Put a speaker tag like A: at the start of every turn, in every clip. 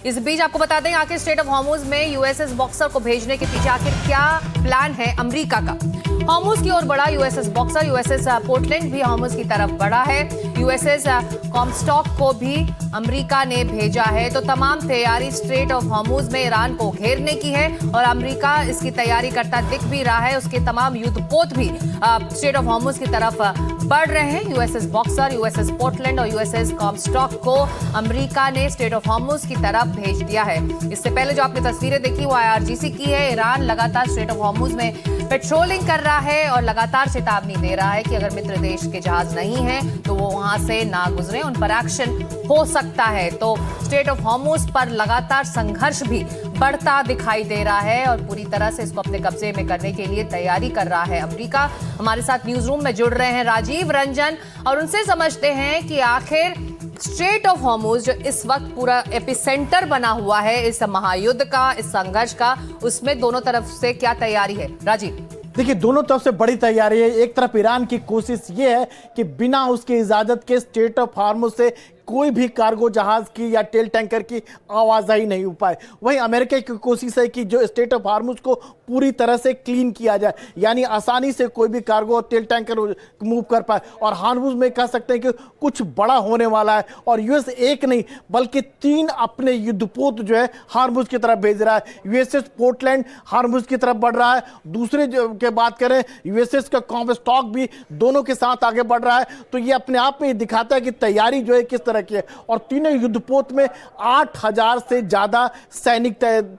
A: इस बीच आपको बता दें आखिर स्ट्रेट ऑफ हॉर्मुज में यूएसएस बॉक्सर को भेजने के पीछे आखिर क्या प्लान है अमेरिका का। हॉर्मुज की ओर बढ़ा यूएसएस बॉक्सर, यूएसएस पोर्टलैंड भी हॉर्मुज की तरफ बढ़ा है। यूएसएस कॉमस्टॉक को भी अमेरिका ने भेजा है। तो तमाम तैयारी स्ट्रेट ऑफ हॉर्मुज में ईरान को घेरने की है और अमेरिका इसकी तैयारी करता दिख भी रहा है। उसके तमाम युद्धपोत भी स्ट्रेट ऑफ हॉर्मुज की तरफ बढ़ रहे हैं। यूएसएस बॉक्सर, यूएसएस पोर्टलैंड और यूएसएस कॉमस्टॉक को अमेरिका ने स्ट्रेट ऑफ हॉर्मुज की तरफ भेज दिया है। इससे पहले जो आपने तस्वीरें देखी वो आईआरजीसी की है। ईरान लगातार स्ट्रेट ऑफ हॉर्मुज में पेट्रोलिंग कर रहा है और लगातार चेतावनी दे रहा है कि अगर मित्र देश के जहाज नहीं हैं तो वो वहां से ना गुजरे, उन पर एक्शन हो सकता है। तो स्ट्रेट ऑफ हॉर्मुज पर लगातार संघर्ष भी बढ़ता दिखाई दे रहा है और पूरी तरह से इसको अपने कब्जे में करने के लिए तैयारी कर रहा है अमेरिका। हमारे साथ न्यूज रूम में जुड़ रहे हैं राजीव रंजन और उनसे समझते हैं कि आखिर स्ट्रेट ऑफ हॉर्मुज जो इस वक्त पूरा एपिसेंटर बना हुआ है इस महायुद्ध का, इस संघर्ष का, उसमें दोनों तरफ से क्या तैयारी है राजीव?
B: देखिए, दोनों तरफ से बड़ी तैयारी है। एक तरफ ईरान की कोशिश ये है कि बिना उसकी इजाजत के स्ट्रेट ऑफ हॉर्मुज से कोई भी कार्गो जहाज की या तेल टैंकर की आवाजाही नहीं हो पाए। वहीं अमेरिका की कोशिश है कि जो स्ट्रेट ऑफ हॉर्मुज को पूरी तरह से क्लीन किया जाए, यानी आसानी से कोई भी कार्गो और तेल टैंकर मूव कर पाए। और हॉर्मुज में कह सकते हैं कि कुछ बड़ा होने वाला है और यूएस एक नहीं बल्कि 3 अपने युद्धपोत जो है हॉर्मुज की तरफ भेज रहा है। यूएसएस पोर्टलैंड हॉर्मुज की तरफ बढ़ रहा है। दूसरे के बात करें यूएसएस का कॉमस्टॉक भी दोनों के साथ आगे बढ़ रहा है। तो ये अपने आप में दिखाता है कि तैयारी जो है किस तरह की है। और तीनों युद्धपोत में 8000 से ज्यादा सैनिक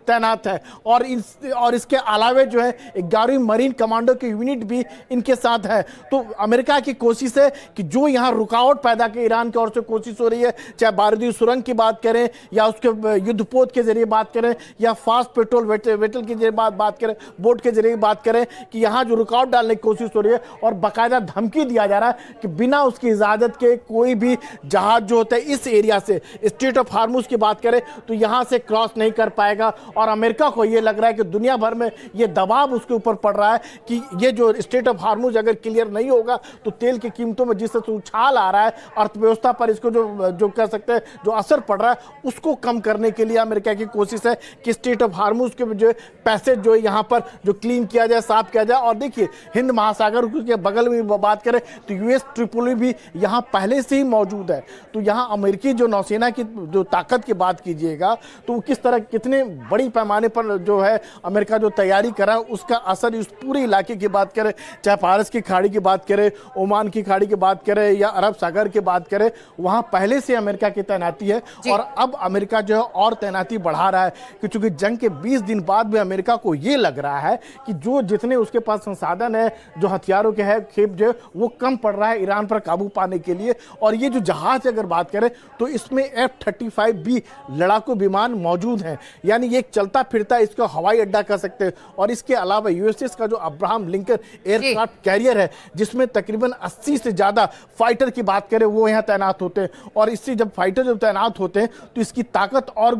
B: तैनात है और इसके अलावे जो है 11वीं मरीन कमांडो की यूनिट भी इनके साथ है। तो अमेरिका की कोशिश है कि जो यहां रुकावट पैदा की ईरान की ओर से कोशिश हो रही है, चाहे बारूदी सुरंग की बात करें या उसके युद्धपोत के जरिए बात करें या फास्ट पेट्रोल वेटल के जरिए बात करें, बोट के जरिए बात करें, कि यहां जो रुकावट डालने की कोशिश हो रही है और बाकायदा धमकी दिया जा रहा है कि बिना उसकी इजाजत के कोई भी जहाज जो होता है इस एरिया से, स्ट्रेट ऑफ हॉर्मुज की बात करें तो यहां से क्रॉस नहीं कर पाएगा। और अमेरिका को यह लग रहा है कि दुनिया भर में यह दबाव उसके ऊपर पड़ रहा है कि ये जो स्ट्रेट ऑफ हॉर्मुज अगर क्लियर नहीं होगा तो तेल की कीमतों में जिस तरह उछाल आ रहा है, अर्थव्यवस्था पर इसको जो कह सकते हैं जो असर पड़ रहा है उसको कम करने के लिए अमेरिका की कोशिश है कि स्ट्रेट ऑफ हॉर्मुज के जो पैसेज जो यहाँ पर जो क्लीन किया जाए, साफ किया जाए। और देखिए, हिंद महासागर के बगल में बात करें तो यूएस ट्रिपोली भी यहाँ पहले से ही मौजूद है। तो यहाँ अमेरिकी जो नौसेना की जो ताकत की बात कीजिएगा तो वो किस तरह कितने बड़ी पैमाने पर जो है अमेरिका जो तैयारी कर रहा है उसका असर इस पूरे इलाके की बात करें, चाहे फारस की खाड़ी की बात करें, ओमान की खाड़ी की बात करें या अरब सागर की बात करें, वहां पहले से अमेरिका की तैनाती है और अब अमेरिका जो है और तैनाती बढ़ा रहा है कि चूंकि जंग के 20 दिन बाद भी अमेरिका को यह लग रहा है कि जो जितने उसके पास संसाधन है, जो हथियारों के है खेप जो है वो कम पड़ रहा है ईरान पर काबू पाने के लिए। और ये जो जहाज अगर बात करें तो इसमें F-35B लड़ाकू विमान मौजूद हैं, यानी ये एक चलता फिरता इसको हवाई अड्डा कर सकते हैं। और इसके अलावा यूएसएस का जो अब्राहम लिंकन एयरक्राफ्ट कैरियर है जिसमें तकरीबन 80 से ज्यादा फाइटर की बात करें वो यहाँ तैनात होते हैं। और इससे जब फाइटर जब तैनात होते हैं तो इसकी ताकत और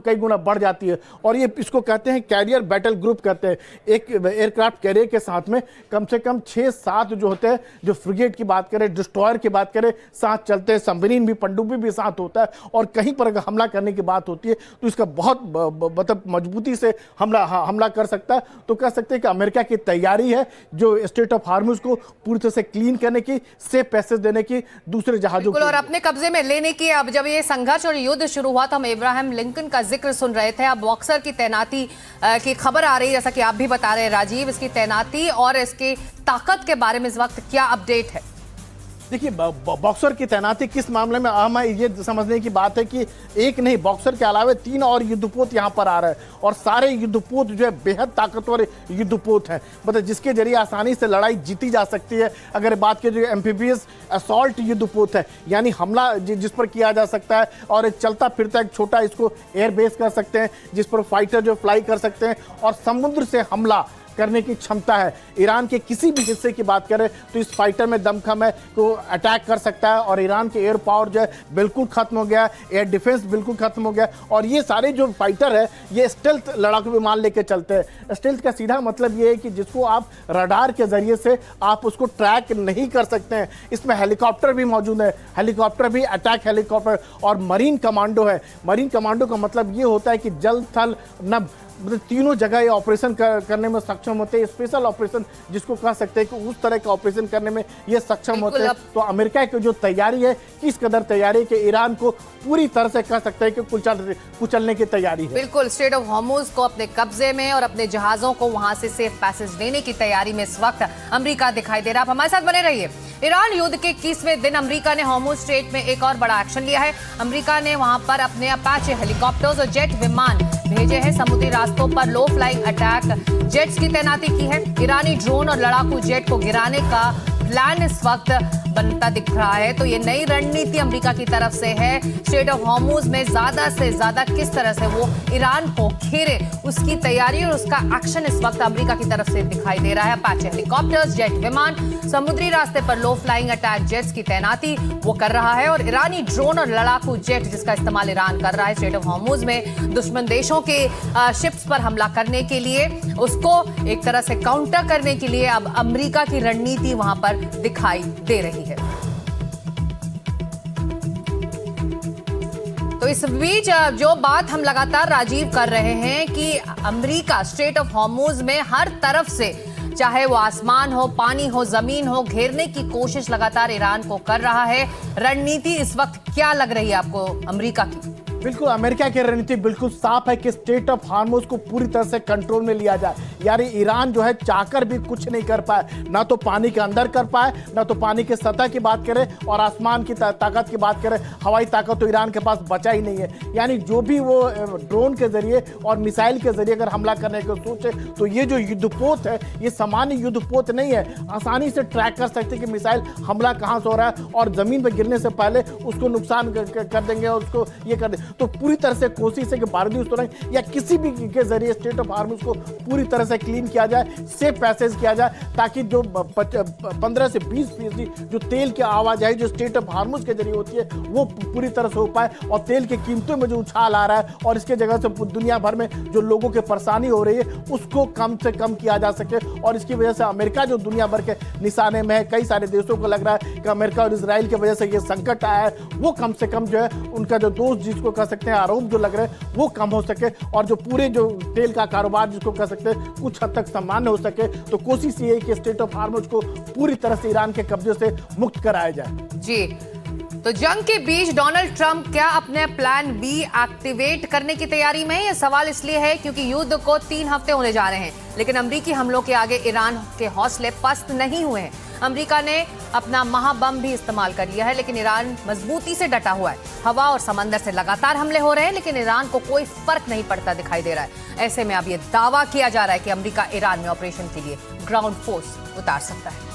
B: कई गुना बढ़ जाती है। और ये इसको कहते हैं कैरियर बैटल ग्रुप कहते हैं। एक एयरक्राफ्ट कैरियर के साथ में कम से कम 6-7 जो होते हैं, जो फ्रिगेट की बात करें, डिस्ट्रॉयर की बात करें, साथ चलते हैं, सबमरीन भी, पनडुब्बी भी साथ होता है। और कहीं पर अगर हमला करने की बात होती है तो इसका बहुत मतलब मजबूती से हमला कर सकता है। तो कह सकते हैं कि अमेरिका की तैयारी है जो स्ट्रेट ऑफ हॉर्मुज को पूरी तरह से क्लीन करने की, सेफ पैसेज देने की दूसरे जहाजों को
A: और अपने कब्जे में लेने की। अब जब ये संघर्ष और युद्ध शुरू हुआ तो हम इब्राहिम लिंकन का जिक्र सुन रहे थे। अब बॉक्सर की तैनाती की खबर आ रही है, जैसा कि आप भी बता रहे हैं राजीव, इसकी तैनाती और इसकी ताकत के बारे में इस वक्त क्या अपडेट है?
B: देखिए, बॉक्सर की तैनाती किस मामले में अहम है ये समझने की बात है कि एक नहीं, बॉक्सर के अलावा 3 और युद्धपोत यहाँ पर आ रहे हैं और सारे युद्धपोत जो है बेहद ताकतवर युद्धपोत हैं, मतलब जिसके जरिए आसानी से लड़ाई जीती जा सकती है। अगर बात की जो एम्फीबियस असॉल्ट युद्धपोत है, यानी हमला जिस पर किया जा सकता है और एक चलता फिरता एक छोटा इसको एयर बेस कर सकते हैं जिस पर फाइटर जो फ्लाई कर सकते हैं और समुद्र से हमला करने की क्षमता है। ईरान के किसी भी हिस्से की बात करें तो इस फाइटर में दमखम है, तो अटैक कर सकता है। और ईरान के एयर पावर जो है बिल्कुल खत्म हो गया, एयर डिफेंस बिल्कुल खत्म हो गया। और ये सारे जो फाइटर है ये स्टेल्थ लड़ाकू विमान लेके चलते हैं। स्टेल्थ का सीधा मतलब ये है कि जिसको आप रडार के जरिए से आप उसको ट्रैक नहीं कर सकते हैं। इसमें हेलीकॉप्टर भी मौजूद है, हेलीकॉप्टर भी अटैक हेलीकॉप्टर, और मरीन कमांडो है। मरीन कमांडो का मतलब ये होता है कि जल थल नभ मतलब तीनों जगह ये ऑपरेशन करने में सक्षम होते हैं। स्पेशल ऑपरेशन जिसको कह सकते हैं कि उस तरह का ऑपरेशन करने में ये सक्षम होते हैं। तो अमेरिका की जो तैयारी है, किस कदर तैयारी है कि ईरान को पूरी तरह से कह सकते हैं कि कुचलने की तैयारी है।
A: बिल्कुल, स्ट्रेट ऑफ हॉर्मुज को अपने कब्जे में और अपने जहाजों को वहां से सेफ पैसेज देने की तैयारी में इस वक्त अमेरिका दिखाई दे रहा है। आप हमारे साथ बने रहिए। ईरान युद्ध के 21वें दिन अमेरिका ने हॉर्मुज स्ट्रेट में एक और बड़ा एक्शन लिया है। अमेरिका ने वहां पर अपने अपाचे हेलीकॉप्टर्स और जेट विमान भेजे हैं। समुद्री रास्तों पर लो फ्लाइंग अटैक जेट्स की तैनाती की है। ईरानी ड्रोन और लड़ाकू जेट को गिराने का प्लान इस वक्त बनता दिख रहा है। तो ये नई रणनीति अमेरिका की तरफ से है। स्ट्रेट ऑफ हॉर्मुज में ज्यादा से ज्यादा किस तरह से वो ईरान को घेरे, उसकी तैयारी और उसका एक्शन इस वक्त अमेरिका की तरफ से दिखाई दे रहा है। अपाचे हेलीकॉप्टर्स, जेट विमान, समुद्री रास्ते पर लो फ्लाइंग अटैक जेट्स की तैनाती वो कर रहा है। और ईरानी ड्रोन और लड़ाकू जेट जिसका इस्तेमाल ईरान कर रहा है स्ट्रेट ऑफ हॉर्मुज में दुश्मन देशों के शिप्स पर हमला करने के लिए, उसको एक तरह से काउंटर करने के लिए अब अमेरिका की रणनीति वहां पर दिखाई दे रही है। तो इस बीच जो बात हम लगातार राजीव कर रहे हैं कि अमेरिका स्ट्रेट ऑफ हॉर्मुज में हर तरफ से, चाहे वो आसमान हो, पानी हो, जमीन हो, घेरने की कोशिश लगातार ईरान को कर रहा है। रणनीति इस वक्त क्या लग रही है आपको अमेरिका की?
B: बिल्कुल, अमेरिका की रणनीति बिल्कुल साफ है कि स्ट्रेट ऑफ हॉर्मुज को पूरी तरह से कंट्रोल में लिया जाए। यानी ईरान जो है चाहकर भी कुछ नहीं कर पाए, ना तो पानी के अंदर कर पाए, ना तो पानी के सतह की बात करें और आसमान की ताकत की बात करें, हवाई ताकत तो ईरान के पास बचा ही नहीं है। यानी जो भी वो ड्रोन के जरिए और मिसाइल के जरिए अगर हमला करने की सोचे तो ये जो युद्धपोत है ये सामान्य युद्धपोत नहीं है। आसानी से ट्रैक कर सकते कि मिसाइल हमला कहाँ से हो रहा है और जमीन पर गिरने से पहले उसको नुकसान कर देंगे और उसको ये कर देंगे। तो पूरी तरह से कोशिश है कि बारूदी सुरंग या किसी भी के जरिए स्ट्रेट ऑफ हॉर्मुज को पूरी तरह से क्लीन किया जाए, सेफ पैसेज किया जाए, ताकि जो 15 से 20% जो तेल की आवाजाही जो स्ट्रेट ऑफ हॉर्मुज के जरिए होती है वो पूरी तरह से हो पाए। और तेल की कीमतों में जो उछाल आ रहा है और इसके जगह से दुनिया भर में जो लोगों की परेशानी हो रही है उसको कम से कम किया जा सके। और इसकी वजह से अमेरिका जो दुनिया भर के निशाने में है, कई सारे देशों को लग रहा है कि अमेरिका और इजराइल की वजह से ये संकट आया है, वो कम से कम जो है उनका जो दोस्त जिसको कह सकते हैं आरोप जो लग रहे हैं वो कम हो सके और जो पूरे जो तेल का कारोबार जिसको कह सकते हैं कुछ हद तक सामान्य हो सके। तो कोशिश ये है कि स्ट्रेट ऑफ हॉर्मुज को पूरी तरह से ईरान के कब्जे से मुक्त कराया जाए।
A: जी, तो जंग के बीच डोनाल्ड ट्रंप क्या अपने प्लान बी एक्टिवेट करने की तैयारी में है? यह सवाल इसलिए है क्योंकि युद्ध को 3 हफ्ते होने जा रहे हैं, लेकिन अमेरिकी हमलों के आगे ईरान के हौसले पस्त नहीं हुए हैं। अमेरिका ने अपना महाबम भी इस्तेमाल कर लिया है, लेकिन ईरान मजबूती से डटा हुआ है। हवा और समंदर से लगातार हमले हो रहे हैं, लेकिन ईरान को कोई फर्क नहीं पड़ता दिखाई दे रहा है। ऐसे में अब यह दावा किया जा रहा है कि अमेरिका ईरान में ऑपरेशन के लिए ग्राउंड फोर्स उतार सकता है।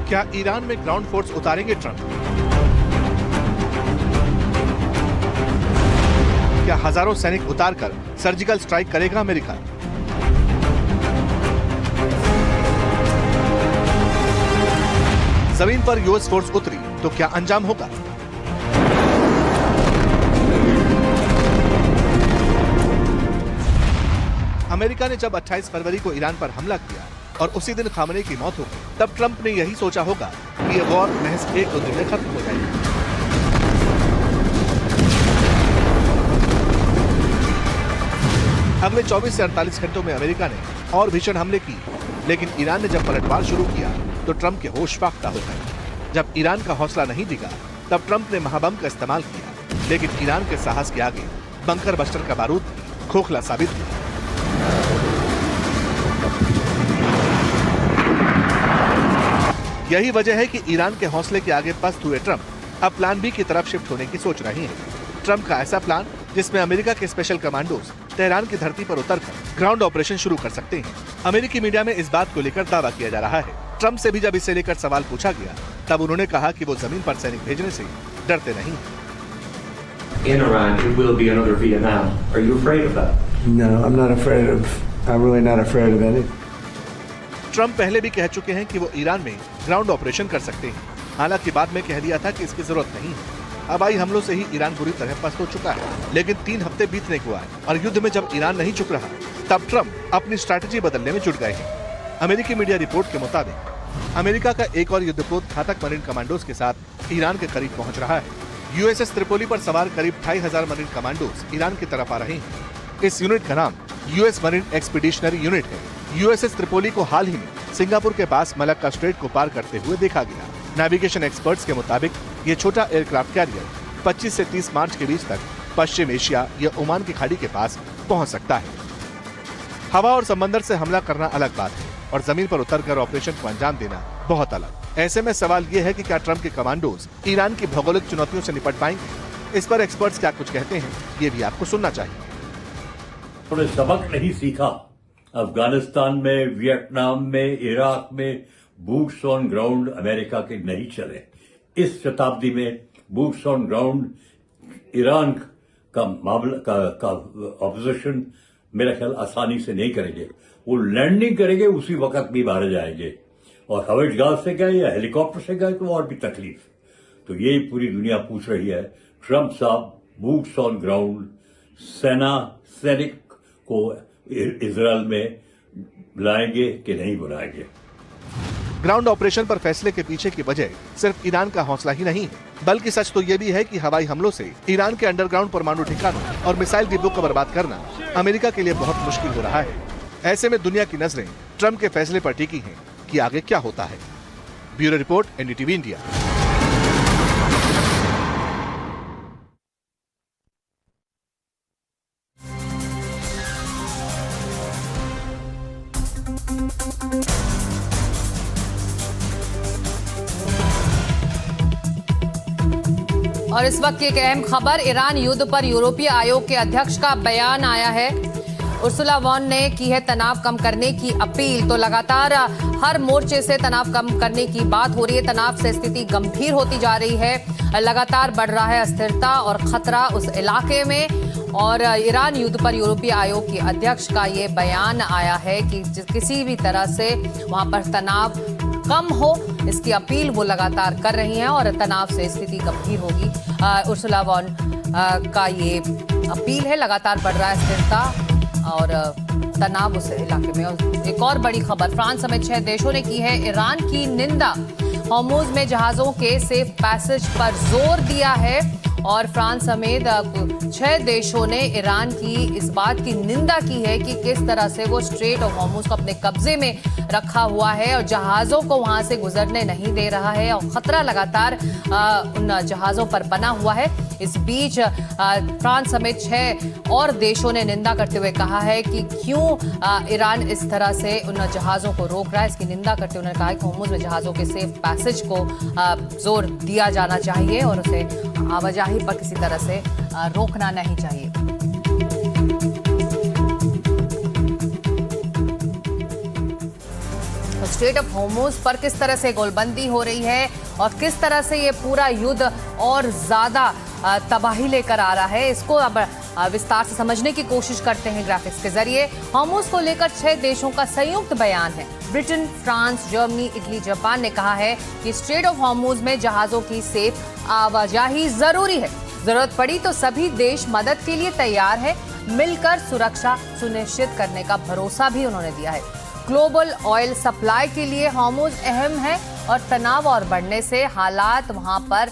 C: क्या ईरान में ग्राउंड फोर्स उतारेंगे ट्रंप? क्या हजारों सैनिक उतारकर सर्जिकल स्ट्राइक करेगा अमेरिका? जमीन पर यूएस फोर्स उतरी तो क्या अंजाम होगा? अमेरिका ने जब 28 फरवरी को ईरान पर हमला किया और उसी दिन खामनेई की मौत हो गई, तब ट्रंप ने यही सोचा होगा कि यह वॉर महज 1-2 दिन में खत्म हो जाएगी। अगले 24 से 48 घंटों में अमेरिका ने और भीषण हमले किए, लेकिन ईरान ने जब पलटवार शुरू किया तो ट्रंप के होश फाख्ता हो गए। जब ईरान का हौसला नहीं दिखा तब ट्रंप ने महाबम का इस्तेमाल किया, लेकिन ईरान के साहस के आगे बंकर बस्टर का बारूद खोखला साबित हुआ। यही वजह है कि ईरान के हौसले के आगे पस्त हुए ट्रंप अब प्लान बी की तरफ शिफ्ट होने की सोच रहे हैं। ट्रंप का ऐसा प्लान जिसमें अमेरिका के स्पेशल कमांडोज तेहरान की धरती पर उतरकर ग्राउंड ऑपरेशन शुरू कर सकते हैं। अमेरिकी मीडिया में इस बात को लेकर दावा किया जा रहा है ट्रंप से भी जब इसे लेकर सवाल पूछा गया तब उन्होंने कहा कि वो जमीन पर सैनिक भेजने से डरते नहीं।
D: In Iran, it will be another Vietnam. Are you afraid of that?
E: No, I'm not afraid of. I'm really not afraid of anything.
C: Trump पहले भी कह चुके हैं कि वो ईरान में ग्राउंड ऑपरेशन कर सकते हैं। हालांकि बाद में कह दिया था कि इसकी जरूरत नहीं है। हवाई हमलों से ही ईरान बुरी तरह पस्त हो चुका है, लेकिन 3 हफ्ते बीतने को आए और युद्ध में जब ईरान नहीं चुक रहा तब ट्रंप अपनी स्ट्रैटेजी बदलने में जुट गए हैं। अमेरिकी मीडिया रिपोर्ट के मुताबिक अमेरिका का एक और युद्धपोत घातक मरीन कमांडोज के साथ ईरान के करीब पहुंच रहा है। यूएसएस त्रिपोली पर सवार करीब 2500 मरीन कमांडोज ईरान की तरफ आ रहे हैं। इस यूनिट का नाम यूएस मरीन एक्सपीडिशनरी यूनिट है। यूएसएस त्रिपोली को हाल ही में सिंगापुर के पास मलक्का स्ट्रेट को पार करते हुए देखा गया। नेविगेशन एक्सपर्ट्स के मुताबिक ये छोटा एयरक्राफ्ट कैरियर 25 से 30 मार्च के बीच तक पश्चिम एशिया या ओमान की खाड़ी के पास पहुंच सकता है। हवा और समंदर से हमला करना अलग बात है और जमीन पर उतरकर ऑपरेशन को अंजाम देना बहुत अलग। ऐसे में सवाल ये है कि क्या ट्रंप के कमांडोज ईरान की भौगोलिक चुनौतियों से निपट पाएंगे? इस पर एक्सपर्ट्स क्या कुछ कहते हैं, ये भी आपको सुनना चाहिए।
F: थोड़े सबक नहीं सीखा। अफगानिस्तान में, वियतनाम में, इराक में बूट्स ऑन ग्राउंड अमेरिका के नहीं चले। इस शताब्दी में बूट्स ऑन ग्राउंड ईरान का मामला का ऑपोजिशन मेरा ख्याल आसानी से नहीं करेंगे। वो लैंडिंग करेंगे उसी वक्त भी मारे जाएंगे, और हवाई जहाज से गए या हेलीकॉप्टर से गए तो और भी तकलीफ। तो ये पूरी दुनिया पूछ रही है, ट्रंप साहब बूट्स ऑन ग्राउंड सैनिक को इजराइल में बुलाएंगे कि नहीं बुलाएंगे?
C: ग्राउंड ऑपरेशन पर फैसले के पीछे की वजह सिर्फ ईरान का हौसला ही नहीं है, बल्कि सच तो ये भी है कि हवाई हमलों से ईरान के अंडरग्राउंड परमाणु ठिकानों और मिसाइल डिब्बों को बर्बाद करना अमेरिका के लिए बहुत मुश्किल हो रहा है। ऐसे में दुनिया की नजरें ट्रंप के फैसले पर टिकी हैं कि आगे क्या होता है। Bureau report, NDTV India.
A: और इस वक्त की एक अहम खबर, ईरान युद्ध पर यूरोपीय आयोग के अध्यक्ष का बयान आया है। उर्सुला वॉन ने की है तनाव कम करने की अपील। तो लगातार हर मोर्चे से तनाव कम करने की बात हो रही है। तनाव से स्थिति गंभीर होती जा रही है। लगातार बढ़ रहा है अस्थिरता और खतरा उस इलाके में। और ईरान युद्ध पर यूरोपीय आयोग के अध्यक्ष का ये बयान आया है कि किसी भी तरह से वहां पर तनाव कम हो, इसकी अपील वो लगातार कर रही हैं और तनाव से स्थिति गंभीर होगी। उर्सुला वॉन का ये अपील है। लगातार बढ़ रहा है अस्थिरता और तनाव उस इलाके में। और एक और बड़ी खबर, फ्रांस समेत 6 देशों ने की है ईरान की निंदा। हॉर्मुज में जहाजों के सेफ पैसेज पर जोर दिया है और फ्रांस समेत 6 देशों ने ईरान की इस बात की निंदा की है कि किस तरह से वो स्ट्रेट ऑफ हॉर्मुज को अपने कब्जे में रखा हुआ है और जहाजों को वहां से गुजरने नहीं दे रहा है और खतरा लगातार उन जहाजों पर बना हुआ है। इस बीच फ्रांस समेत 6 और देशों ने निंदा करते हुए कहा है कि क्यों ईरान इस तरह से उन जहाजों को रोक रहा है। इसकी निंदा करते हुए उन्होंने कहा कि हॉर्मुज में जहाजों के सेफ पैसेज को जोर दिया जाना चाहिए और उसे आवाजाही पर किसी तरह से रोकना नहीं चाहिए। स्ट्रेट ऑफ हॉर्मुज पर किस तरह से गोलबंदी हो रही है और किस तरह से ये पूरा युद्ध और ज्यादा तबाही लेकर आ रहा है, इसको अब विस्तार से समझने की कोशिश करते हैं ग्राफिक्स के जरिए। हॉर्मुज को लेकर 6 देशों का संयुक्त बयान है। Britain, France, Germany, Italy, Japan ने कहा है कि स्ट्रेट ऑफ हॉर्मुज में जहाजों की सेफ आवाजाही जरूरी है। जरूरत पड़ी तो सभी देश मदद के लिए तैयार है। मिलकर सुरक्षा सुनिश्चित करने का भरोसा भी उन्होंने दिया है। ग्लोबल ऑयल सप्लाई के लिए हॉर्मुज अहम है और तनाव और बढ़ने से हालात वहां पर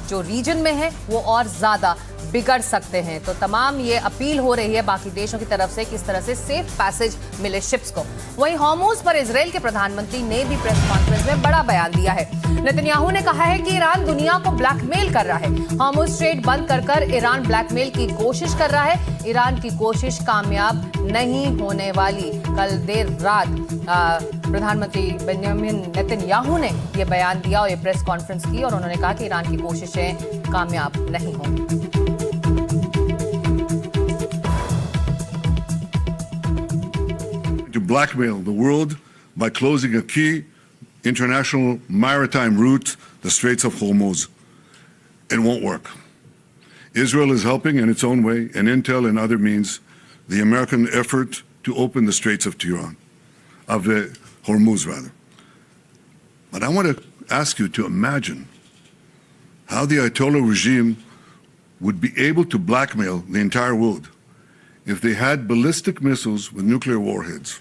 A: जो रीजन में है वो और ज्यादा बिगड़ सकते हैं। तो तमाम ये अपील हो रही है बाकी देशों की तरफ से किस तरह से सेफ पैसेज मिले शिप्स को। वहीं हॉर्मुज पर इजराइल के प्रधानमंत्री ने भी प्रेस कॉन्फ्रेंस में बड़ा बयान दिया है। नेतन्याहू ने कहा है कि ईरान दुनिया को ब्लैकमेल कर रहा है। हॉर्मुज स्ट्रेट बंद कर ईरान ब्लैकमेल की कोशिश कर रहा है। ईरान की कोशिश कामयाब नहीं होने वाली। कल देर रात प्रधानमंत्री बेंजामिन नेतन्याहू ने यह बयान दिया और ये प्रेस कॉन्फ्रेंस की और उन्होंने कहा कि ईरान की कोशिशें कामयाब नहीं होंगी।
G: To blackmail the world by closing a key international maritime route, the Straits of Hormuz. It won't work. Israel is helping in its own way, and intel and other means, the American effort to open the Straits of Hormuz rather. But I want to ask you to imagine how the Ayatollah regime would be able to blackmail the entire world if they had ballistic missiles with nuclear warheads.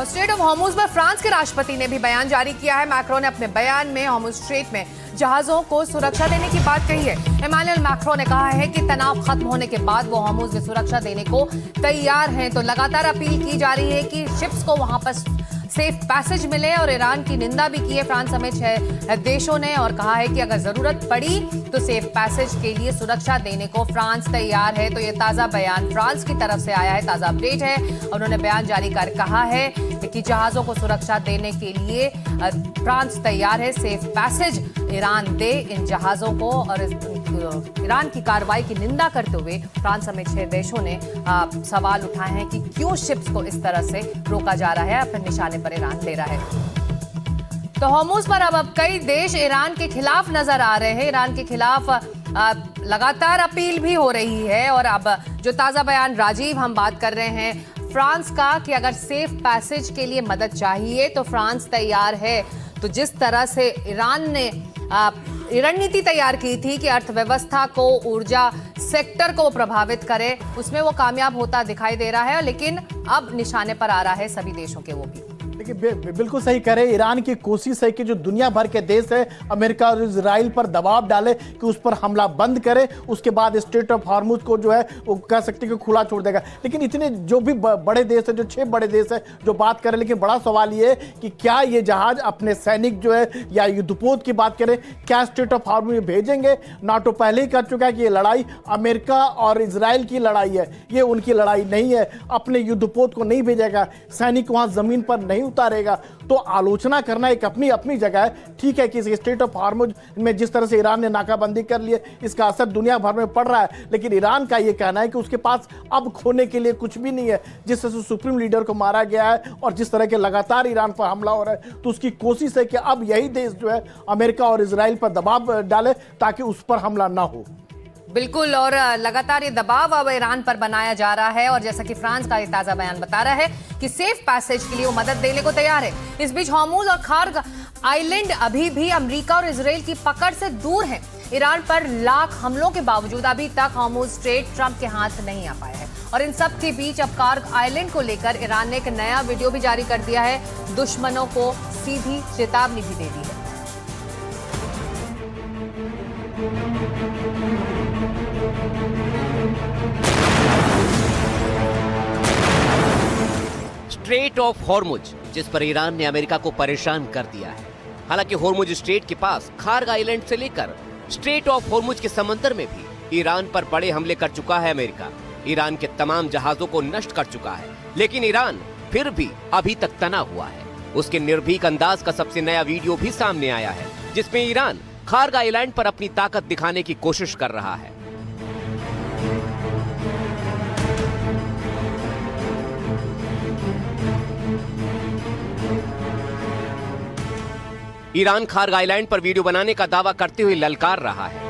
A: Straight of Hormuz पर France के राष्ट्रपति ने भी बयान जारी किया है। Macron ने अपने बयान में हॉर्मुज स्ट्रेट में जहाजों को सुरक्षा देने की बात कही है। इमानुएल मैक्रोन ने कहा है कि तनाव खत्म होने के बाद वो हॉर्मुज में सुरक्षा देने को तैयार हैं। तो लगातार अपील की जा रही है कि शिप्स को वहां पर सेफ पैसेज मिले और ईरान की निंदा भी की है फ्रांस समेत 6 देशों ने और कहा है कि अगर जरूरत पड़ी तो सेफ पैसेज के लिए सुरक्षा देने को फ्रांस तैयार है। तो ये ताजा बयान फ्रांस की तरफ से आया है, ताजा अपडेट है। उन्होंने बयान जारी कर कहा है कि जहाजों को सुरक्षा देने के लिए फ्रांस तैयार है, सेफ पैसेज ईरान दे इन जहाजों को। और ईरान की कार्रवाई की निंदा करते हुए फ्रांस समेत 6 देशों ने सवाल उठाए हैं कि क्यों शिप्स को इस तरह से रोका जा रहा है, अपने निशाने पर ईरान ले रहा है। तो हॉर्मुज पर अब कई देश ईरान के खिलाफ नजर आ रहे हैं। ईरान के खिलाफ लगातार अपील भी हो रही है। और अब जो ताजा बयान राजीव हम बात कर रहे हैं फ्रांस का कि अगर सेफ पैसेज के लिए मदद चाहिए तो फ्रांस तैयार है। तो जिस तरह से ईरान ने रणनीति तैयार की थी कि अर्थव्यवस्था को, ऊर्जा सेक्टर को प्रभावित करे, उसमें वो कामयाब होता दिखाई दे रहा है। लेकिन अब निशाने पर आ रहा है सभी देशों के वो भी।
B: देखिए बिल्कुल सही कह रहे हैं। ईरान की कोशिश है कि जो दुनिया भर के देश है अमेरिका और इजराइल पर दबाव डाले कि उस पर हमला बंद करे, उसके बाद स्ट्रेट ऑफ हॉर्मुज को जो है वो कह सकते हैं कि खुला छोड़ देगा। लेकिन इतने जो भी बड़े देश है, जो 6 बड़े देश है जो बात करें, लेकिन बड़ा सवाल ये है कि क्या ये जहाज अपने सैनिक जो है या युद्धपोत की बात करें, क्या स्ट्रेट ऑफ हॉर्मुज में भेजेंगे? नाटो पहले ही कर चुका है कि ये लड़ाई अमेरिका और इजराइल की लड़ाई है, ये उनकी लड़ाई नहीं है। अपने युद्धपोत को नहीं भेजेगा, सैनिक वहां जमीन पर नहीं उतारेगा। तो आलोचना करना एक अपनी जगह है। ठीक है कि स्ट्रेट ऑफ हॉर्मुज में जिस तरह से ईरान ने नाकाबंदी कर ली है, इसका असर दुनिया भर में पड़ रहा है। लेकिन ईरान का यह कहना है कि उसके पास अब खोने के लिए कुछ भी नहीं है। जिस तरह से सुप्रीम लीडर को मारा गया है और जिस तरह के लगातार ईरान पर हमला हो रहा है, तो उसकी कोशिश है कि अब यही देश जो है अमेरिका और इजराइल पर दबाव डाले ताकि उस पर हमला ना हो।
A: बिल्कुल, और लगातार ये दबाव अब ईरान पर बनाया जा रहा है। और जैसा कि फ्रांस का ये ताजा बयान बता रहा है कि सेफ पैसेज के लिए वो मदद देने को तैयार है। इस बीच हॉर्मुज और खार्ग आइलैंड अभी भी अमेरिका और इजराइल की पकड़ से दूर हैं। ईरान पर लाख हमलों के बावजूद अभी तक हॉर्मुज स्ट्रेट ट्रंप के हाथ नहीं आ पाया है। और इन सब के बीच अब खार्ग आइलैंड को लेकर ईरान ने एक नया वीडियो भी जारी कर दिया है, दुश्मनों को सीधी चेतावनी भी दे दी है।
H: स्ट्रेट ऑफ हॉर्मुज, जिस पर ईरान ने अमेरिका को परेशान कर दिया है। हालांकि हॉर्मुज स्ट्रेट के पास खार्ग आइलैंड से लेकर स्ट्रेट ऑफ हॉर्मुज के समंदर में भी ईरान पर बड़े हमले कर चुका है अमेरिका। ईरान के तमाम जहाजों को नष्ट कर चुका है। लेकिन ईरान फिर भी अभी तक तना हुआ है। उसके निर्भीक अंदाज का सबसे नया वीडियो भी सामने आया है, जिसमें ईरान खार्ग आइलैंड पर अपनी ताकत दिखाने की कोशिश कर रहा है। ईरान खार्ग आइलैंड पर वीडियो बनाने का दावा करते हुए ललकार रहा है।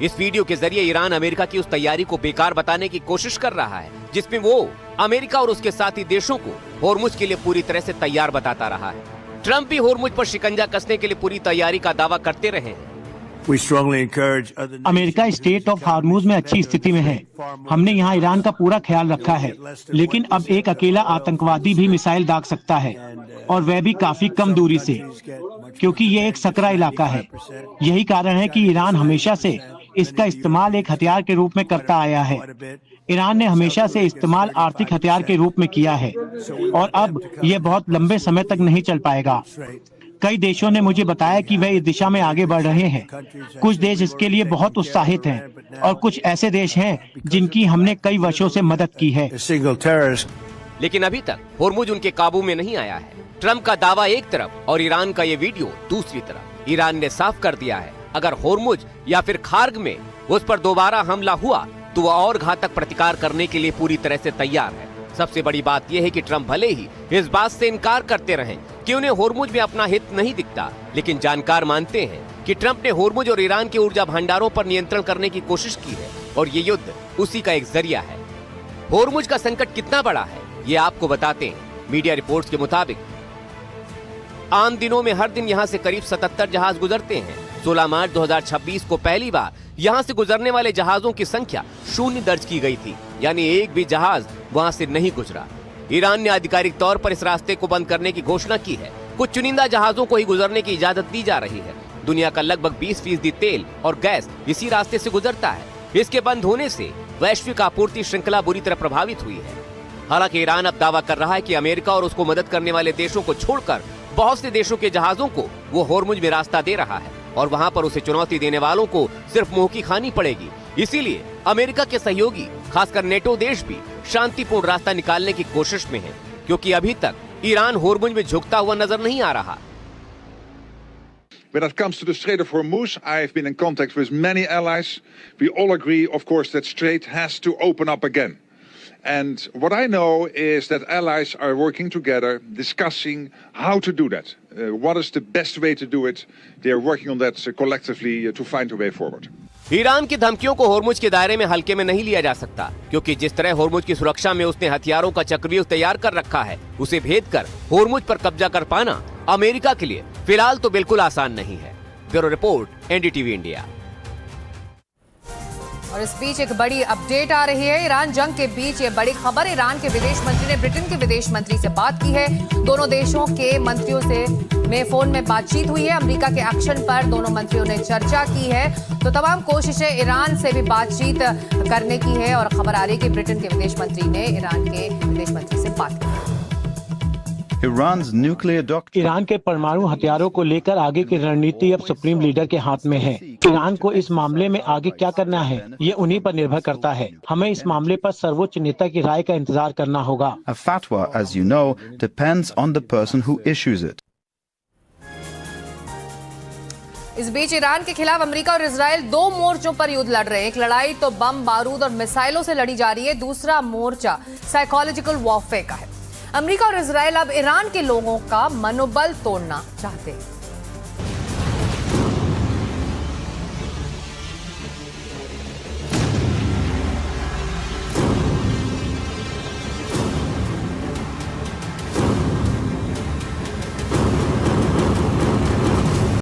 H: इस वीडियो के जरिए ईरान अमेरिका की उस तैयारी को बेकार बताने की कोशिश कर रहा है, जिसमें वो अमेरिका और उसके साथी देशों को हॉर्मुज के लिए पूरी तरह से तैयार बताता रहा है। ट्रंप भी हॉर्मुज पर शिकंजा कसने के लिए पूरी तैयारी का दावा करते रहे हैं।
I: अमेरिका स्ट्रेट ऑफ हॉर्मुज में अच्छी स्थिति में है। हमने यहाँ ईरान का पूरा ख्याल रखा है, लेकिन अब एक अकेला आतंकवादी भी मिसाइल दाग सकता है, और वह भी काफी कम दूरी से, क्योंकि ये एक सकरा इलाका है। यही कारण है कि ईरान हमेशा से इसका इस्तेमाल एक हथियार के रूप में करता आया है। ईरान ने हमेशा से इस्तेमाल आर्थिक हथियार के रूप में किया है, और अब यह बहुत लंबे समय तक नहीं चल पाएगा। कई देशों ने मुझे बताया कि वे इस दिशा में आगे बढ़ रहे हैं। कुछ देश इसके लिए बहुत उत्साहित हैं, और कुछ ऐसे देश हैं जिनकी हमने कई वर्षों से मदद की है।
H: लेकिन अभी तक होर्मुज उनके काबू में नहीं आया है। ट्रंप का दावा एक तरफ और ईरान का ये वीडियो दूसरी तरफ। ईरान ने साफ कर दिया है, अगर होर्मुज या फिर खार्ग में उस पर दोबारा हमला हुआ तो वह और घातक प्रतिकार करने के लिए पूरी तरह से तैयार है। सबसे बड़ी बात यह है कि ट्रंप भले ही इस बात से इनकार करते रहें कि उन्हें होर्मुज में अपना हित नहीं दिखता, लेकिन जानकार मानते हैं कि ट्रंप ने होर्मुज और ईरान के ऊर्जा भंडारों पर नियंत्रण करने की कोशिश की है और ये युद्ध उसी का एक जरिया है। होर्मुज का संकट कितना बड़ा है ये आपको बताते हैं। मीडिया रिपोर्ट्स के मुताबिक आम दिनों में हर दिन यहां से करीब 77 जहाज गुजरते हैं। 16 मार्च 2026 को पहली बार यहां से गुजरने वाले जहाजों की संख्या 0 दर्ज की गई थी, यानी एक भी जहाज वहां से नहीं गुजरा। ईरान ने आधिकारिक तौर पर इस रास्ते को बंद करने की घोषणा की है। कुछ चुनिंदा जहाजों को ही गुजरने की इजाजत दी जा रही है। दुनिया का लगभग 20% तेल और गैस इसी रास्ते से गुजरता है। इसके बंद होने से वैश्विक आपूर्ति श्रृंखला बुरी तरह प्रभावित हुई है। हालांकि ईरान अब दावा कर रहा है कि अमेरिका और उसको मदद करने वाले देशों को छोड़कर बहुत से देशों के जहाजों को वो होर्मुज में रास्ता दे रहा है और वहां पर उसे चुनौती देने वालों को सिर्फ मुंह की खानी पड़ेगी। इसीलिए अमेरिका के सहयोगी खासकर नेटो देश भी शांतिपूर्ण रास्ता निकालने की कोशिश में है, क्योंकि अभी तक ईरान होर्मुज में झुकता हुआ नजर नहीं आ रहा।
J: When it comes to the Strait of Hormuz, I've been in contact with many allies. We all agree, of course, that strait has to open up again. And what I know is that allies are working together, discussing how to do that. What is the best way to do it? They are working on that collectively to find a way forward.
H: Iran की धमकियों को होर्मुज के दायरे में हल्के में नहीं लिया जा सकता, क्योंकि जिस तरह होर्मुज की सुरक्षा में उसने हथियारों का चक्रव्यूह तैयार कर रखा है, उसे भेद कर होर्मुज पर कब्जा कर पाना अमेरिका के लिए फिलहाल तो बिल्कुल आसान नहीं है। Bureau report, NDTV India.
A: और इस बीच एक बड़ी अपडेट आ रही है। ईरान जंग के बीच ये बड़ी खबर, ईरान के विदेश मंत्री ने ब्रिटेन के विदेश मंत्री से बात की है। दोनों देशों के मंत्रियों से फोन में बातचीत हुई है। अमेरिका के एक्शन पर दोनों मंत्रियों ने चर्चा की है। तो तमाम कोशिशें ईरान से भी बातचीत करने की है और खबर आ रही है कि ब्रिटेन के विदेश मंत्री ने ईरान के विदेश मंत्री से बात की।
I: ईरान के परमाणु हथियारों को लेकर आगे की रणनीति अब सुप्रीम लीडर के हाथ में है। ईरान को इस मामले में आगे क्या करना है ये उन्हीं पर निर्भर करता है। हमें इस मामले पर सर्वोच्च नेता की राय का इंतजार करना होगा।
K: A fatwa, as you know, depends on the person who issues it.
A: इस बीच ईरान के खिलाफ अमेरिका और इजराइल 2 मोर्चों पर युद्ध लड़ रहे हैं। एक लड़ाई तो बम, बारूद और मिसाइलों से लड़ी जा रही है, दूसरा मोर्चा साइकोलॉजिकल वॉरफेयर का है। अमेरिका और इजराइल अब ईरान के लोगों का मनोबल तोड़ना चाहते हैं।